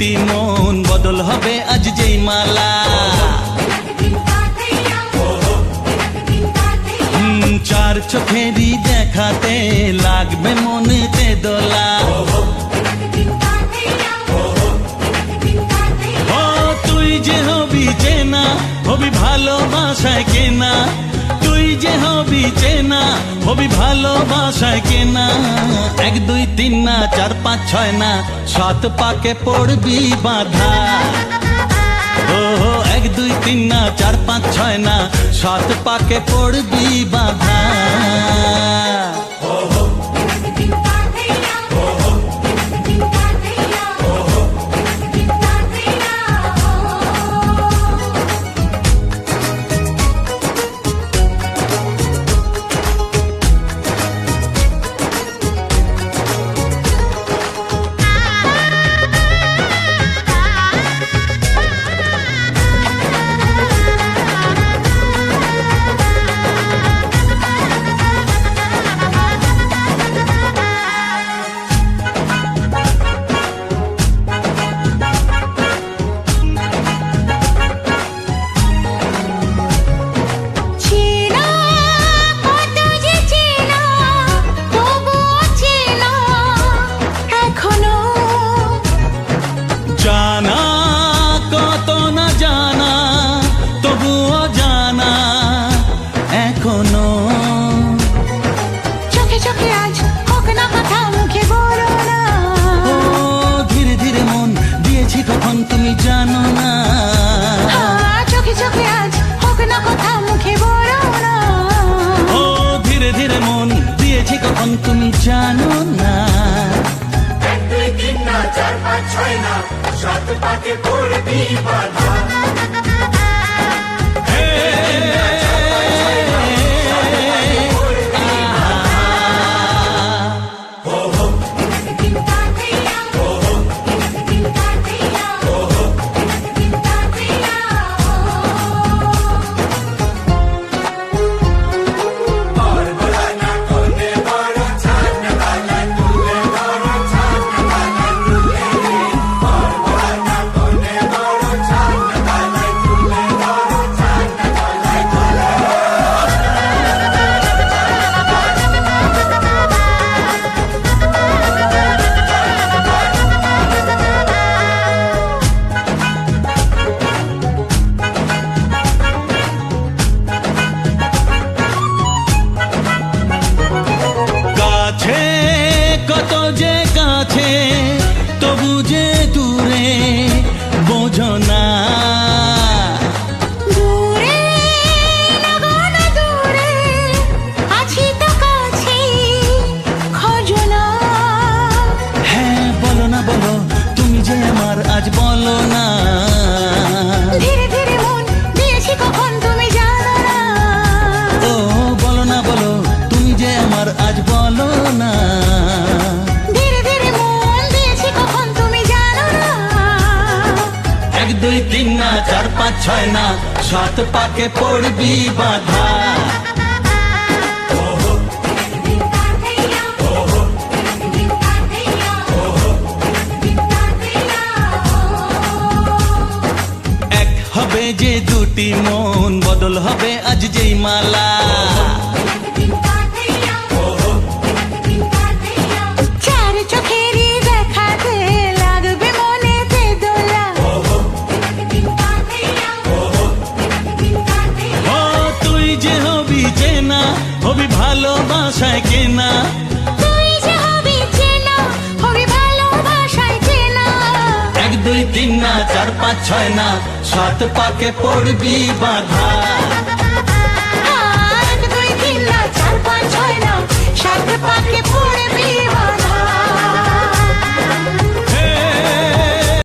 দুটি মন বদল হবে আজ যেই মালা। চার চোখেরই দেখাতে লাগবে মনেতে দোলা। ও তুই যে হবি চেনা, হবি ভালোবাসায় কেনা। তুই যে হবি চেনা, হবি ভালোবাসায় কেনা। 1 2 3 না 4 5 6 না 7 পাকে পড়বি বাধা। ও 1 2 3 না 4 5 6 না 7 পাকে পড়বি বাধা। জানা কত না জানা, তবুও জানা এখনো। চোখে চোখে আজ হোক না কথা, মুখে বলো না। ও ধীরে ধীরে মন দিয়েছি কখন তুমি জানো না। চোখে চোখে আজ হোক না কথা, মুখে বলো না। ও ধীরে ধীরে মন দিয়েছি কখন তুমি জানো না। 1 2 3 না 4 5 6 না 7 পাকে পড়বি বাধা। কত যে কাছে তবু যে দূরে বোঝো না। দূরে লাগো না দূরে, আছি তো কাছে খোঁজো না। হ্যাঁ বলো না বলো, তুমি যে আমার আজ বলো না। ধীরে ধীরে মন দিয়েছি কখন তুমি জানো না। ও বলো না বলো, তুমি যে আমার আজ বলো না। 1 2 3 না 4 5 6 না 7 পাকে পড়বি বাধা। এক হবে যে দুটি মন বদল হবে আজ যেই মালা। চার চোখেরই দেখাতে লাগবে মনেতে দোলা। ও তুই যে হবি চেনা, হবি ভালোবাসায় কেনা। তুই যে হবি চেনা, হবি ভালোবাসায় চেনা। 1 2 3 না 4 5 6 না 7 পাকে পড়বি বাধা। 1 2 3 না 4 5 6 না 7 পাকে পড়ে